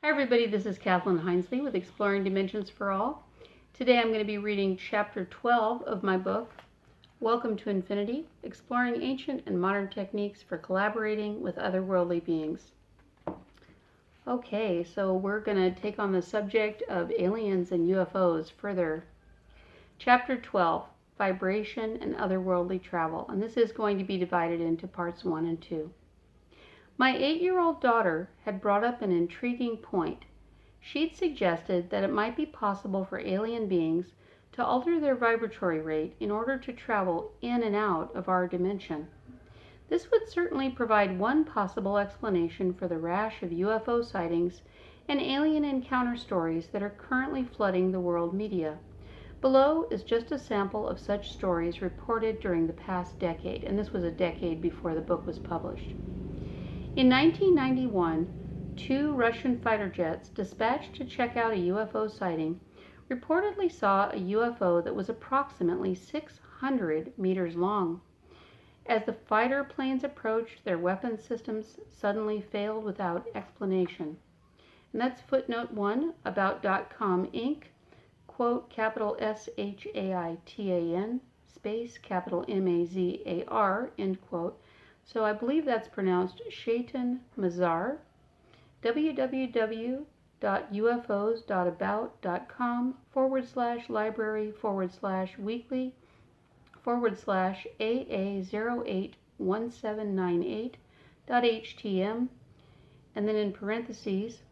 Hi everybody, this is Kathleen Hinesley with Exploring Dimensions for All. Today I'm going to be reading Chapter 12 of my book, Welcome to Infinity, Exploring Ancient and Modern Techniques for Collaborating with Otherworldly Beings. Okay, so we're going to take on the subject of aliens and UFOs further. Chapter 12, Vibration and Otherworldly Travel, and this is going to be divided into parts 1 and 2. My 8-year-old daughter had brought up an intriguing point. She'd suggested that it might be possible for alien beings to alter their vibratory rate in order to travel in and out of our dimension. This would certainly provide one possible explanation for the rash of UFO sightings and alien encounter stories that are currently flooding the world media. Below is just a sample of such stories reported during the past decade, and this was a decade before the book was published. In 1991, 2 Russian fighter jets dispatched to check out a UFO sighting reportedly saw a UFO that was approximately 600 meters long. As the fighter planes approached, their weapon systems suddenly failed without explanation. And that's footnote 1, About.com Inc., quote, capital SHAITAN, space, capital MAZAR, end quote. So I believe that's pronounced Shaitan Mazar. www.ufos.about.com/library/weekly/AA081798.htm, and then in parentheses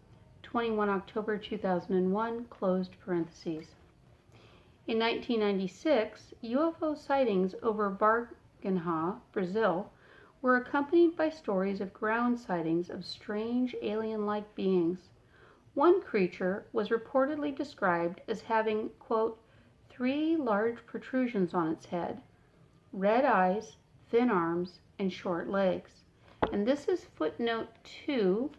21 October 2001 closed parentheses. In 1996, UFO sightings over Varginha, Brazil, were accompanied by stories of ground sightings of strange alien-like beings. One creature was reportedly described as having, quote, 3 large protrusions on its head, red eyes, thin arms, and short legs. And this is footnote 2,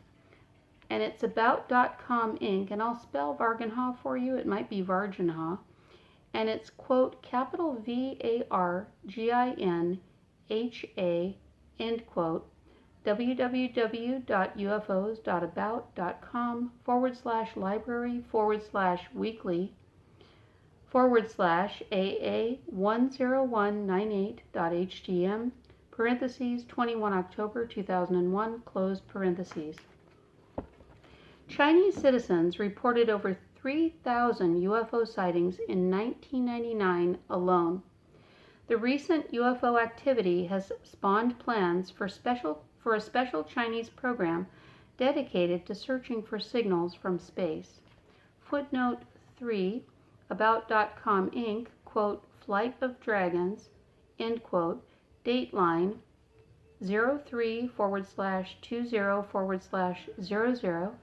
and it's About.com Inc., and I'll spell Varginha for you. It might be Varginha. And it's, quote, capital VARGINHA, end quote, www.ufos.about.com/library/weekly/AA10198.htm, parentheses 21 October 2001 closed parentheses. Chinese citizens reported over 3,000 UFO sightings in 1999 alone. The recent UFO activity has spawned plans for a special Chinese program dedicated to searching for signals from space. Footnote 3, About.com Inc., quote, Flight of Dragons, end quote, dateline 03/20/00,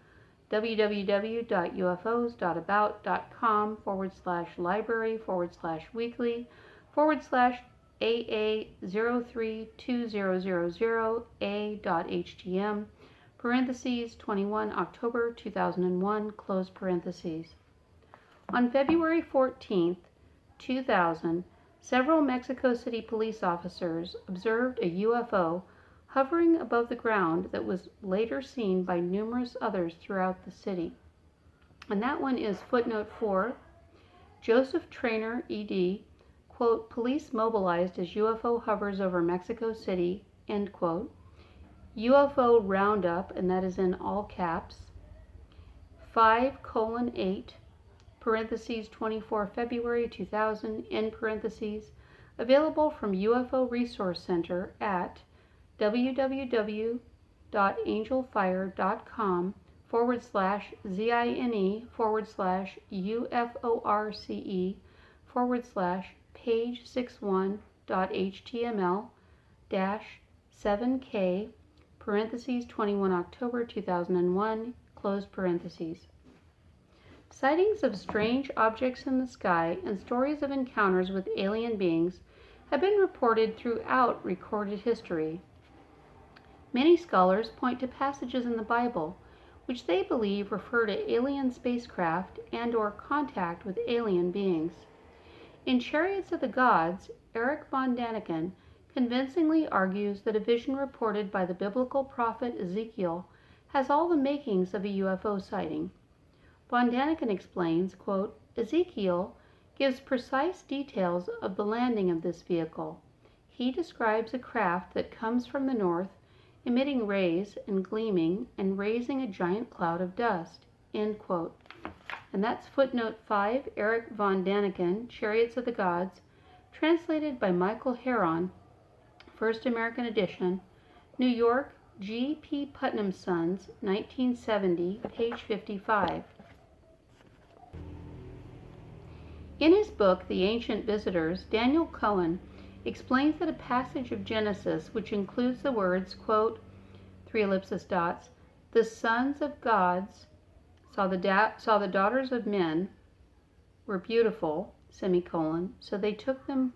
www.ufos.about.com/library/weekly/AA03200A.htm, parentheses 21 October 2001 close parentheses. On February 14, 2000, several Mexico City police officers observed a UFO hovering above the ground that was later seen by numerous others throughout the city. And that one is footnote 4, Joseph Trainer, ED, quote, police mobilized as UFO hovers over Mexico City, end quote, UFO roundup, and that is in all caps, 5:8, parentheses 24 February 2000, end parentheses, available from UFO Resource Center at www.angelfire.com/ZINE/page61.html-7K, parentheses 21 October 2001, closed parentheses. Sightings of strange objects in the sky and stories of encounters with alien beings have been reported throughout recorded history. Many scholars point to passages in the Bible which they believe refer to alien spacecraft and/or contact with alien beings. In Chariots of the Gods, Eric von Daniken convincingly argues that a vision reported by the biblical prophet Ezekiel has all the makings of a UFO sighting. Von Daniken explains, quote, Ezekiel gives precise details of the landing of this vehicle. He describes a craft that comes from the north, emitting rays and gleaming and raising a giant cloud of dust, end quote. And that's footnote 5, Eric von Daniken, Chariots of the Gods, translated by Michael Heron, First American Edition, New York, G. P. Putnam Sons, 1970, page 55. In his book, The Ancient Visitors, Daniel Cohen explains that a passage of Genesis, which includes the words, quote, the sons of gods saw the daughters of men were beautiful, so they took them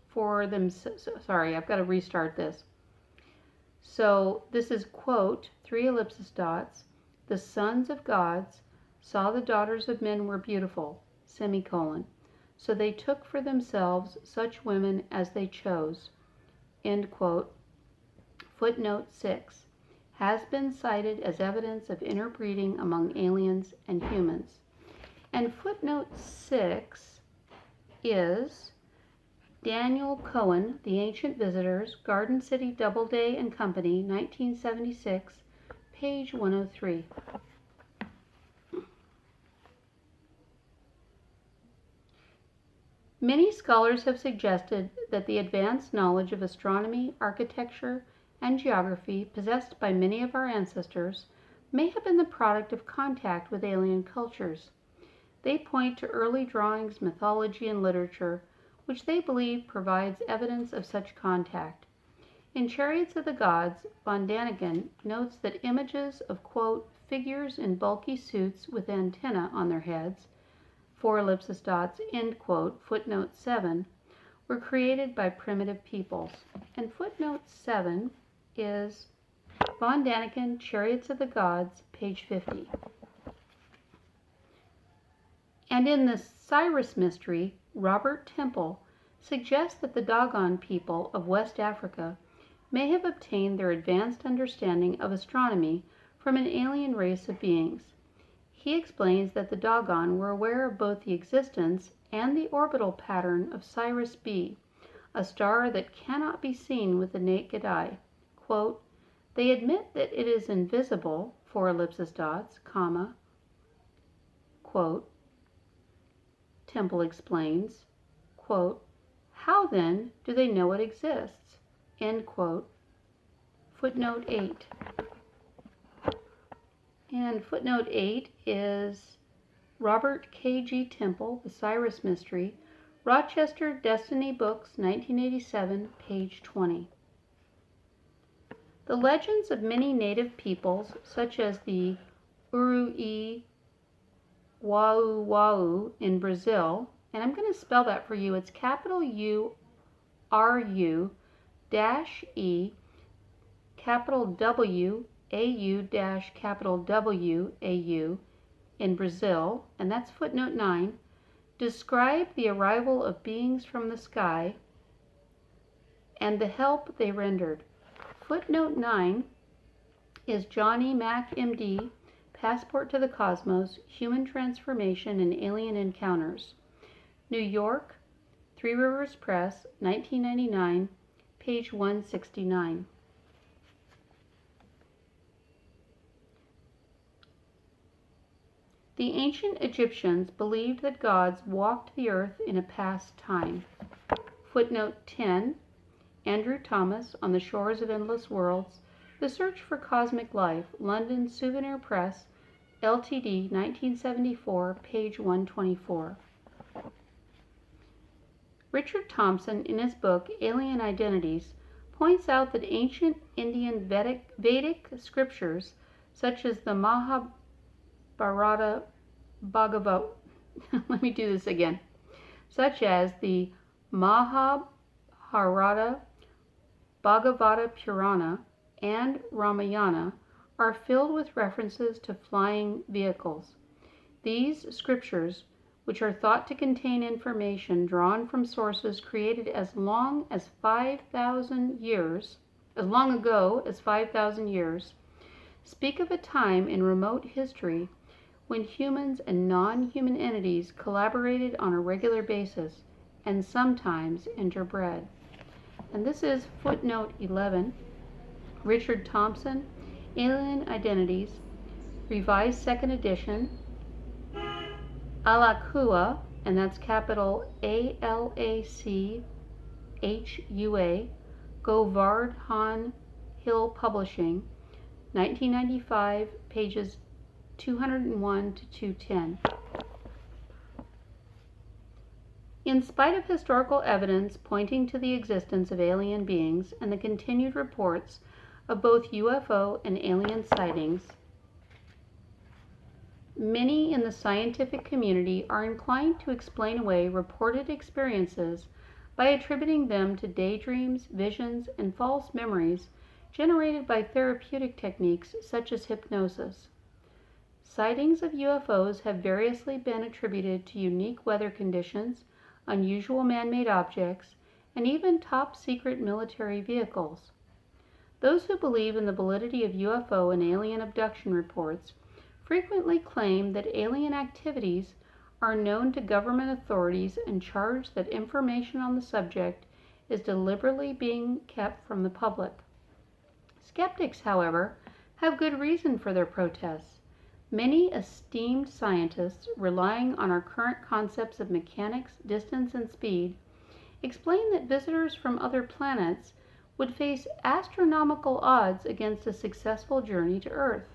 for them. Sorry, I've got to restart this. So this is, quote, the sons of gods saw the daughters of men were beautiful, so they took for themselves such women as they chose, end quote. Footnote 6 has been cited as evidence of interbreeding among aliens and humans. And footnote 6 is Daniel Cohen, The Ancient Visitors, Garden City Doubleday and Company, 1976, page 103. Many scholars have suggested that the advanced knowledge of astronomy, architecture, and geography possessed by many of our ancestors may have been the product of contact with alien cultures. They point to early drawings, mythology, and literature, which they believe provides evidence of such contact. In Chariots of the Gods, von Daniken notes that images of, quote, figures in bulky suits with antennae on their heads, end quote, footnote 7, were created by primitive peoples. And footnote 7 is von Daniken, Chariots of the Gods, page 50. And in the Cyrus mystery, Robert Temple suggests that the Dogon people of West Africa may have obtained their advanced understanding of astronomy from an alien race of beings. He explains that the Dogon were aware of both the existence and the orbital pattern of Sirius B, a star that cannot be seen with the naked eye. Quote, they admit that it is invisible, comma, quote, Temple explains, quote, how then do they know it exists? End quote. Footnote 8. And footnote 8 is Robert K. G. Temple, The Cyrus Mystery, Rochester Destiny Books, 1987, page 20. The legends of many native peoples, such as the Urui Wau in Brazil, and I'm going to spell that for you. It's capital U-R-U dash E, capital W, A-U dash capital W, A-U, in Brazil, and that's footnote 9, describe the arrival of beings from the sky and the help they rendered. Footnote 9 is Johnny Mack, M.D., Passport to the Cosmos, Human Transformation and Alien Encounters. New York, Three Rivers Press, 1999, page 169. The ancient Egyptians believed that gods walked the earth in a past time. Footnote 10, Andrew Thomas, On the Shores of Endless Worlds, The Search for Cosmic Life, London Souvenir Press, Ltd., 1974, page 124. Richard Thompson, in his book Alien Identities, points out that ancient Indian Vedic scriptures, such as the Mahabharata Bhagavad, let me do this again, such as the Mahabharata Bhagavata Purana and Ramayana, are filled with references to flying vehicles. These scriptures, which are thought to contain information drawn from sources created as long ago as 5,000 years, speak of a time in remote history when humans and non-human entities collaborated on a regular basis and sometimes interbred. And this is footnote 11, Richard Thompson, Alien Identities, Revised 2nd Edition, Alachua, and that's capital ALACHUA, Govard Han Hill Publishing, 1995, pages 201 to 210. In spite of historical evidence pointing to the existence of alien beings and the continued reports of both UFO and alien sightings, many in the scientific community are inclined to explain away reported experiences by attributing them to daydreams, visions, and false memories generated by therapeutic techniques such as hypnosis. Sightings of UFOs have variously been attributed to unique weather conditions, unusual man-made objects, and even top-secret military vehicles. Those who believe in the validity of UFO and alien abduction reports frequently claim that alien activities are known to government authorities and charge that information on the subject is deliberately being kept from the public. Skeptics, however, have good reason for their protests. Many esteemed scientists, relying on our current concepts of mechanics, distance, and speed, explain that visitors from other planets would face astronomical odds against a successful journey to Earth.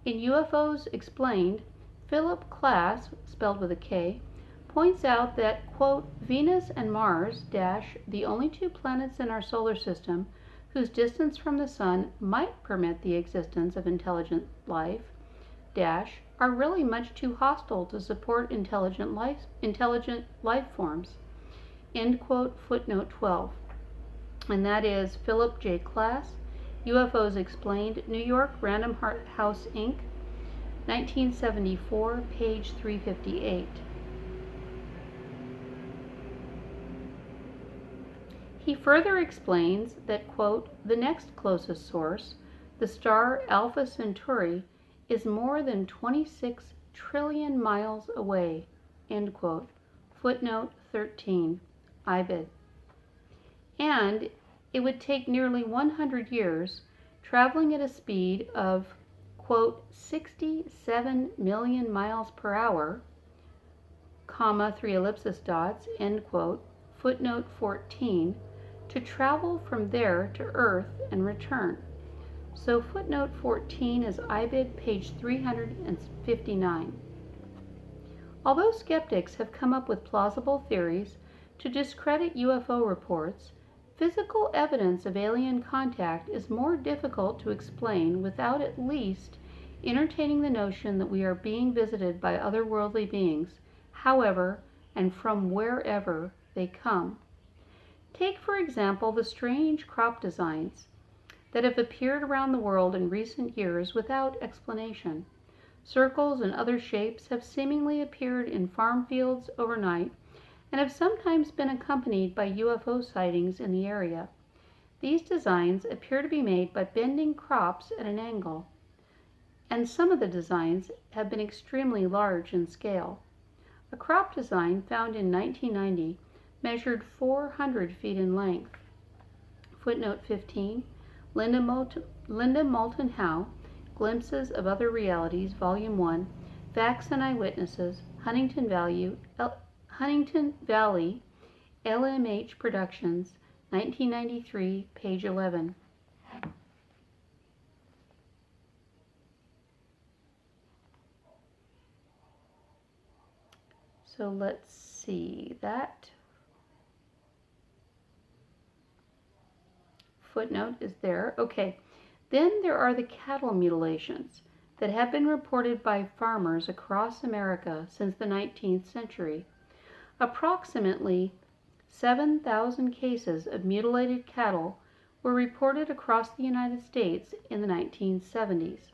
In UFOs Explained, Philip Klass, spelled with a K, points out that, quote, Venus and Mars, the only two planets in our solar system whose distance from the Sun might permit the existence of intelligent life, are really much too hostile to support intelligent life forms. End quote, footnote 12. And that is Philip J. Klass, UFOs Explained, New York, Random House, Inc., 1974, page 358. He further explains that, quote, the next closest source, the star Alpha Centauri, is more than 26 trillion miles away, end quote. Footnote 13, IBID. And it would take nearly 100 years, traveling at a speed of, quote, 67 million miles per hour, comma, 3 ellipsis dots, end quote, footnote 14, to travel from there to Earth and return. So footnote 14 is IBID page 359. Although skeptics have come up with plausible theories to discredit UFO reports, physical evidence of alien contact is more difficult to explain without at least entertaining the notion that we are being visited by otherworldly beings, however and from wherever they come. Take, for example, the strange crop designs that have appeared around the world in recent years without explanation. Circles and other shapes have seemingly appeared in farm fields overnight and have sometimes been accompanied by UFO sightings in the area. These designs appear to be made by bending crops at an angle, and some of the designs have been extremely large in scale. A crop design found in 1990 measured 400 feet in length. Footnote 15, Linda Moulton Howe, Glimpses of Other Realities, Volume 1, Facts and Eyewitnesses, Huntington Valley, LMH Productions, 1993, page 11. So let's see that. Footnote is there. Okay. Then there are the cattle mutilations that have been reported by farmers across America since the 19th century. Approximately 7,000 cases of mutilated cattle were reported across the United States in the 1970s.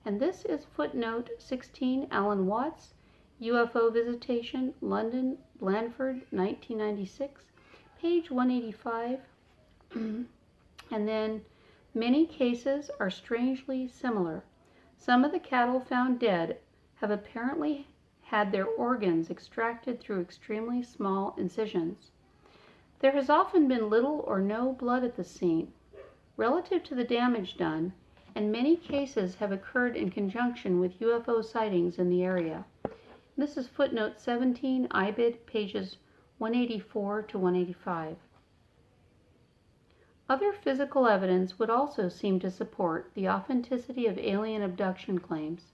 And this is footnote 16, Alan Watts, UFO Visitation, London, Blandford, 1996, page 185. And then many cases are strangely similar. Some of the cattle found dead have apparently had their organs extracted through extremely small incisions. There has often been little or no blood at the scene, relative to the damage done, and many cases have occurred in conjunction with UFO sightings in the area. This is footnote 17, IBID, pages 184 to 185. Other physical evidence would also seem to support the authenticity of alien abduction claims.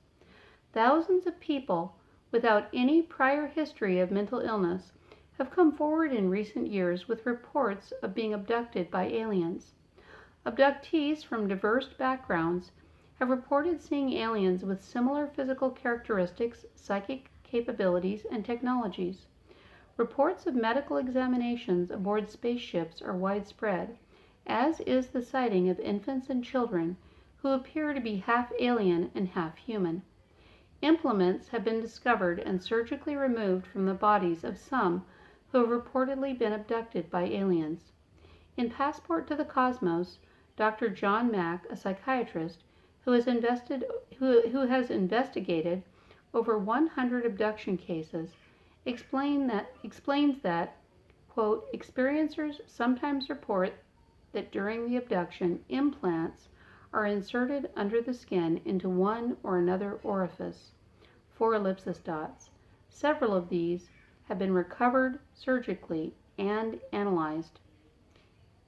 Thousands of people without any prior history of mental illness have come forward in recent years with reports of being abducted by aliens. Abductees from diverse backgrounds have reported seeing aliens with similar physical characteristics, psychic capabilities, and technologies. Reports of medical examinations aboard spaceships are widespread, as is the sighting of infants and children who appear to be half alien and half human. Implements have been discovered and surgically removed from the bodies of some who have reportedly been abducted by aliens. In Passport to the Cosmos, Dr. John Mack, a psychiatrist who has investigated over 100 abduction cases, explains that, quote, experiencers sometimes report that during the abduction, implants are inserted under the skin into one or another orifice, 4 ellipsis dots. Several of these have been recovered surgically and analyzed.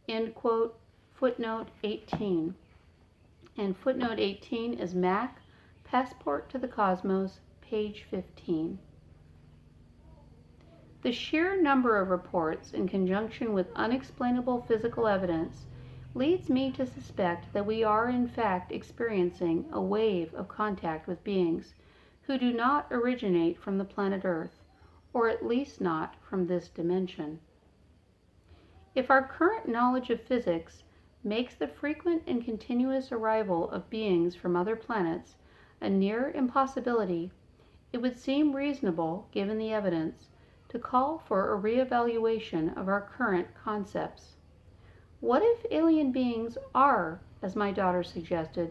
End quote, footnote 18. And footnote 18 is Mac, Passport to the Cosmos, page 15. The sheer number of reports in conjunction with unexplainable physical evidence leads me to suspect that we are in fact experiencing a wave of contact with beings who do not originate from the planet Earth, or at least not from this dimension. If our current knowledge of physics makes the frequent and continuous arrival of beings from other planets a near impossibility, it would seem reasonable, given the evidence, to call for a reevaluation of our current concepts. What if alien beings are, as my daughter suggested,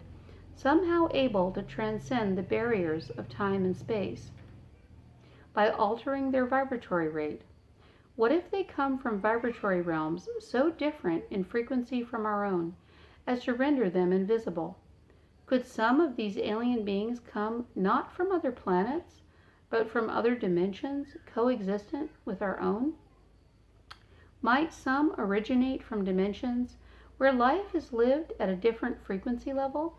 somehow able to transcend the barriers of time and space by altering their vibratory rate? What if they come from vibratory realms so different in frequency from our own as to render them invisible? Could some of these alien beings come not from other planets, but from other dimensions coexistent with our own? Might some originate from dimensions where life is lived at a different frequency level?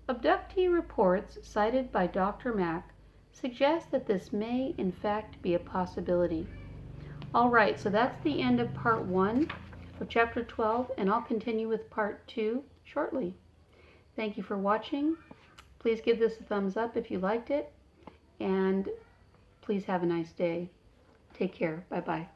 Abductee reports cited by Dr. Mack suggest that this may in fact be a possibility. All right, so that's the end of part 1 of chapter 12, and I'll continue with part 2 shortly. Thank you for watching. Please give this a thumbs up if you liked it, and please have a nice day. Take care. Bye-bye.